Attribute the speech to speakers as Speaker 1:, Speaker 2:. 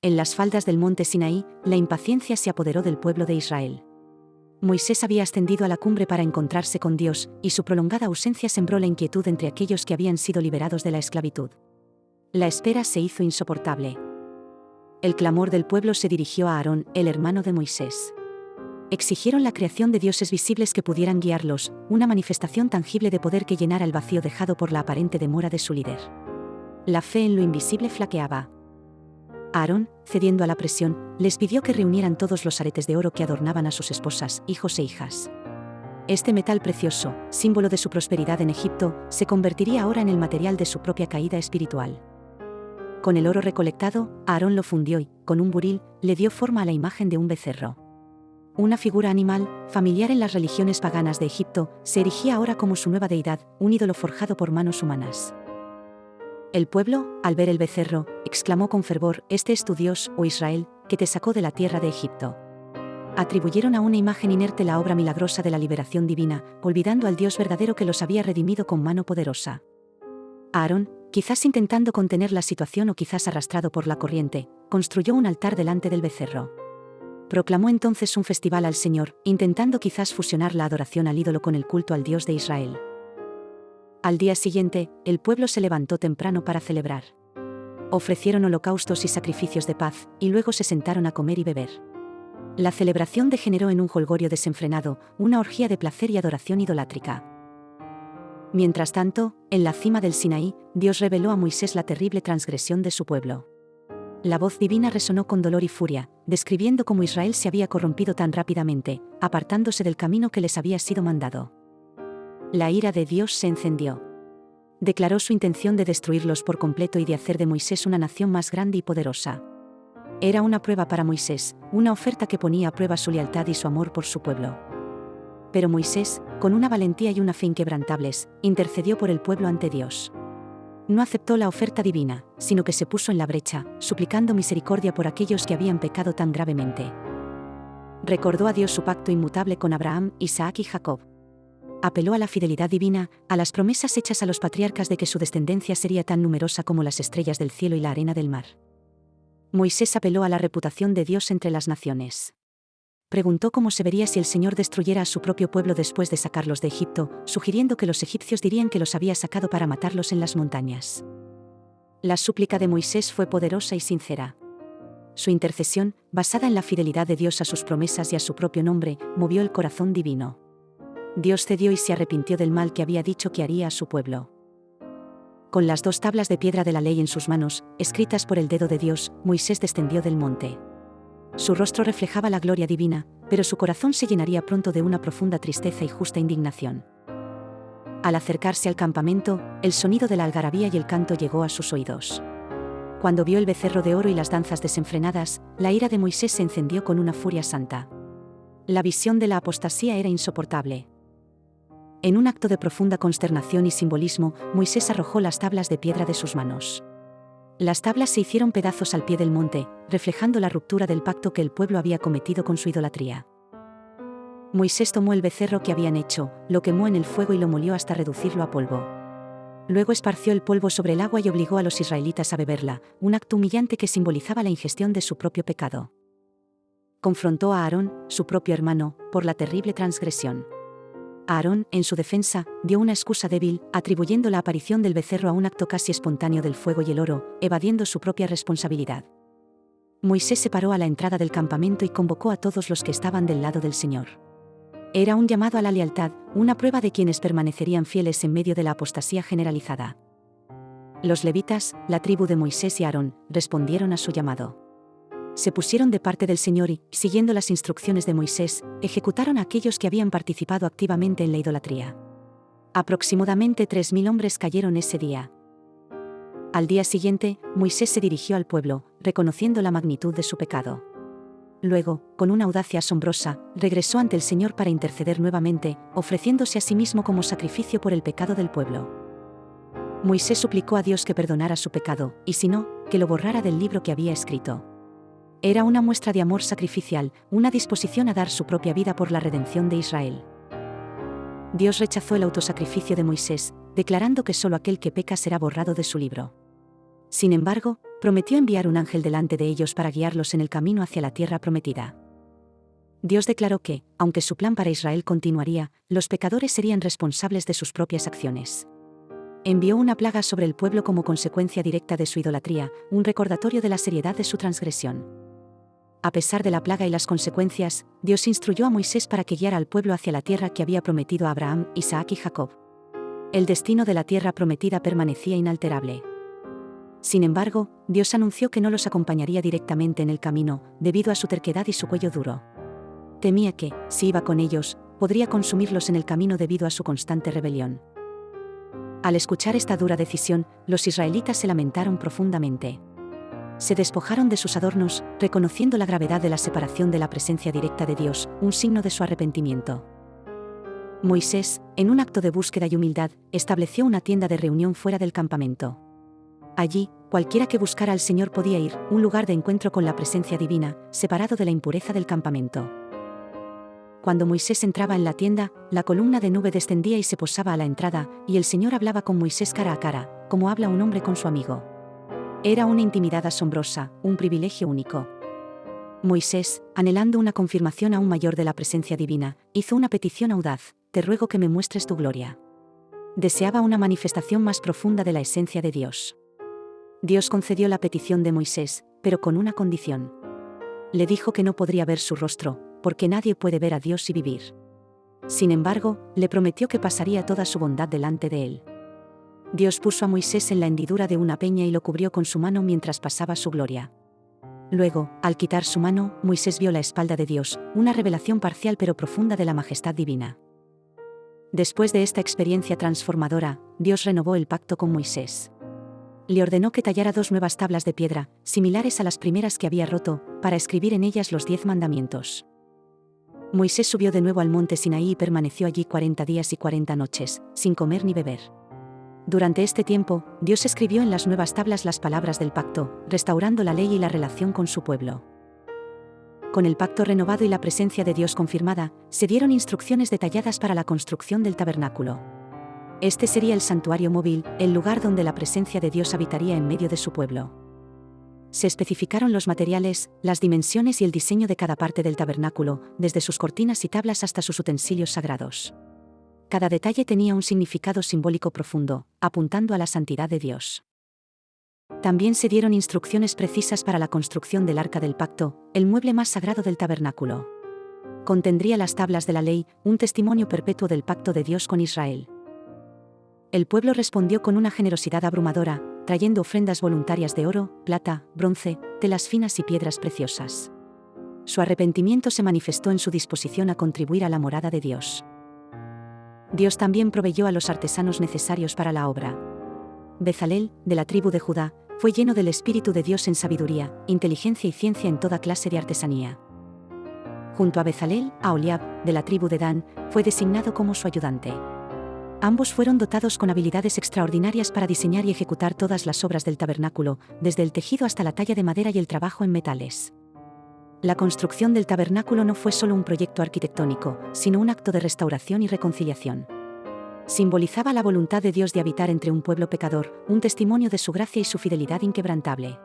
Speaker 1: En las faldas del monte Sinaí, la impaciencia se apoderó del pueblo de Israel. Moisés había ascendido a la cumbre para encontrarse con Dios, y su prolongada ausencia sembró la inquietud entre aquellos que habían sido liberados de la esclavitud. La espera se hizo insoportable. El clamor del pueblo se dirigió a Aarón, el hermano de Moisés. Exigieron la creación de dioses visibles que pudieran guiarlos, una manifestación tangible de poder que llenara el vacío dejado por la aparente demora de su líder. La fe en lo invisible flaqueaba. Aarón, cediendo a la presión, les pidió que reunieran todos los aretes de oro que adornaban a sus esposas, hijos e hijas. Este metal precioso, símbolo de su prosperidad en Egipto, se convertiría ahora en el material de su propia caída espiritual. Con el oro recolectado, Aarón lo fundió y, con un buril, le dio forma a la imagen de un becerro. Una figura animal, familiar en las religiones paganas de Egipto, se erigía ahora como su nueva deidad, un ídolo forjado por manos humanas. El pueblo, al ver el becerro, exclamó con fervor: «Este es tu Dios, oh Israel, que te sacó de la tierra de Egipto». Atribuyeron a una imagen inerte la obra milagrosa de la liberación divina, olvidando al Dios verdadero que los había redimido con mano poderosa. Aarón, quizás intentando contener la situación o quizás arrastrado por la corriente, construyó un altar delante del becerro. Proclamó entonces un festival al Señor, intentando quizás fusionar la adoración al ídolo con el culto al Dios de Israel. Al día siguiente, el pueblo se levantó temprano para celebrar. Ofrecieron holocaustos y sacrificios de paz, y luego se sentaron a comer y beber. La celebración degeneró en un jolgorio desenfrenado, una orgía de placer y adoración idolátrica. Mientras tanto, en la cima del Sinaí, Dios reveló a Moisés la terrible transgresión de su pueblo. La voz divina resonó con dolor y furia, describiendo cómo Israel se había corrompido tan rápidamente, apartándose del camino que les había sido mandado. La ira de Dios se encendió. Declaró su intención de destruirlos por completo y de hacer de Moisés una nación más grande y poderosa. Era una prueba para Moisés, una oferta que ponía a prueba su lealtad y su amor por su pueblo. Pero Moisés, con una valentía y una fe inquebrantables, intercedió por el pueblo ante Dios. No aceptó la oferta divina, sino que se puso en la brecha, suplicando misericordia por aquellos que habían pecado tan gravemente. Recordó a Dios su pacto inmutable con Abraham, Isaac y Jacob. Apeló a la fidelidad divina, a las promesas hechas a los patriarcas de que su descendencia sería tan numerosa como las estrellas del cielo y la arena del mar. Moisés apeló a la reputación de Dios entre las naciones. Preguntó cómo se vería si el Señor destruyera a su propio pueblo después de sacarlos de Egipto, sugiriendo que los egipcios dirían que los había sacado para matarlos en las montañas. La súplica de Moisés fue poderosa y sincera. Su intercesión, basada en la fidelidad de Dios a sus promesas y a su propio nombre, movió el corazón divino. Dios cedió y se arrepintió del mal que había dicho que haría a su pueblo. Con las 2 tablas de piedra de la ley en sus manos, escritas por el dedo de Dios, Moisés descendió del monte. Su rostro reflejaba la gloria divina, pero su corazón se llenaría pronto de una profunda tristeza y justa indignación. Al acercarse al campamento, el sonido de la algarabía y el canto llegó a sus oídos. Cuando vio el becerro de oro y las danzas desenfrenadas, la ira de Moisés se encendió con una furia santa. La visión de la apostasía era insoportable. En un acto de profunda consternación y simbolismo, Moisés arrojó las tablas de piedra de sus manos. Las tablas se hicieron pedazos al pie del monte, reflejando la ruptura del pacto que el pueblo había cometido con su idolatría. Moisés tomó el becerro que habían hecho, lo quemó en el fuego y lo molió hasta reducirlo a polvo. Luego esparció el polvo sobre el agua y obligó a los israelitas a beberla, un acto humillante que simbolizaba la ingestión de su propio pecado. Confrontó a Aarón, su propio hermano, por la terrible transgresión. Aarón, en su defensa, dio una excusa débil, atribuyendo la aparición del becerro a un acto casi espontáneo del fuego y el oro, evadiendo su propia responsabilidad. Moisés se paró a la entrada del campamento y convocó a todos los que estaban del lado del Señor. Era un llamado a la lealtad, una prueba de quienes permanecerían fieles en medio de la apostasía generalizada. Los levitas, la tribu de Moisés y Aarón, respondieron a su llamado. Se pusieron de parte del Señor y, siguiendo las instrucciones de Moisés, ejecutaron a aquellos que habían participado activamente en la idolatría. Aproximadamente 3.000 hombres cayeron ese día. Al día siguiente, Moisés se dirigió al pueblo, reconociendo la magnitud de su pecado. Luego, con una audacia asombrosa, regresó ante el Señor para interceder nuevamente, ofreciéndose a sí mismo como sacrificio por el pecado del pueblo. Moisés suplicó a Dios que perdonara su pecado, y si no, que lo borrara del libro que había escrito. Era una muestra de amor sacrificial, una disposición a dar su propia vida por la redención de Israel. Dios rechazó el autosacrificio de Moisés, declarando que solo aquel que peca será borrado de su libro. Sin embargo, prometió enviar un ángel delante de ellos para guiarlos en el camino hacia la tierra prometida. Dios declaró que, aunque su plan para Israel continuaría, los pecadores serían responsables de sus propias acciones. Envió una plaga sobre el pueblo como consecuencia directa de su idolatría, un recordatorio de la seriedad de su transgresión. A pesar de la plaga y las consecuencias, Dios instruyó a Moisés para que guiara al pueblo hacia la tierra que había prometido a Abraham, Isaac y Jacob. El destino de la tierra prometida permanecía inalterable. Sin embargo, Dios anunció que no los acompañaría directamente en el camino, debido a su terquedad y su cuello duro. Temía que, si iba con ellos, podría consumirlos en el camino debido a su constante rebelión. Al escuchar esta dura decisión, los israelitas se lamentaron profundamente. Se despojaron de sus adornos, reconociendo la gravedad de la separación de la presencia directa de Dios, un signo de su arrepentimiento. Moisés, en un acto de búsqueda y humildad, estableció una tienda de reunión fuera del campamento. Allí, cualquiera que buscara al Señor podía ir, un lugar de encuentro con la presencia divina, separado de la impureza del campamento. Cuando Moisés entraba en la tienda, la columna de nube descendía y se posaba a la entrada, y el Señor hablaba con Moisés cara a cara, como habla un hombre con su amigo. Era una intimidad asombrosa, un privilegio único. Moisés, anhelando una confirmación aún mayor de la presencia divina, hizo una petición audaz: te ruego que me muestres tu gloria. Deseaba una manifestación más profunda de la esencia de Dios. Dios concedió la petición de Moisés, pero con una condición. Le dijo que no podría ver su rostro, porque nadie puede ver a Dios y vivir. Sin embargo, le prometió que pasaría toda su bondad delante de él. Dios puso a Moisés en la hendidura de una peña y lo cubrió con su mano mientras pasaba su gloria. Luego, al quitar su mano, Moisés vio la espalda de Dios, una revelación parcial pero profunda de la majestad divina. Después de esta experiencia transformadora, Dios renovó el pacto con Moisés. Le ordenó que tallara 2 nuevas tablas de piedra, similares a las primeras que había roto, para escribir en ellas los 10 mandamientos. Moisés subió de nuevo al monte Sinaí y permaneció allí 40 días y 40 noches, sin comer ni beber. Durante este tiempo, Dios escribió en las nuevas tablas las palabras del pacto, restaurando la ley y la relación con su pueblo. Con el pacto renovado y la presencia de Dios confirmada, se dieron instrucciones detalladas para la construcción del tabernáculo. Este sería el santuario móvil, el lugar donde la presencia de Dios habitaría en medio de su pueblo. Se especificaron los materiales, las dimensiones y el diseño de cada parte del tabernáculo, desde sus cortinas y tablas hasta sus utensilios sagrados. Cada detalle tenía un significado simbólico profundo, apuntando a la santidad de Dios. También se dieron instrucciones precisas para la construcción del Arca del Pacto, el mueble más sagrado del tabernáculo. Contendría las tablas de la ley, un testimonio perpetuo del pacto de Dios con Israel. El pueblo respondió con una generosidad abrumadora, trayendo ofrendas voluntarias de oro, plata, bronce, telas finas y piedras preciosas. Su arrepentimiento se manifestó en su disposición a contribuir a la morada de Dios. Dios también proveyó a los artesanos necesarios para la obra. Bezalel, de la tribu de Judá, fue lleno del Espíritu de Dios en sabiduría, inteligencia y ciencia en toda clase de artesanía. Junto a Bezalel, Aholiab, de la tribu de Dan, fue designado como su ayudante. Ambos fueron dotados con habilidades extraordinarias para diseñar y ejecutar todas las obras del tabernáculo, desde el tejido hasta la talla de madera y el trabajo en metales. La construcción del tabernáculo no fue solo un proyecto arquitectónico, sino un acto de restauración y reconciliación. Simbolizaba la voluntad de Dios de habitar entre un pueblo pecador, un testimonio de su gracia y su fidelidad inquebrantable.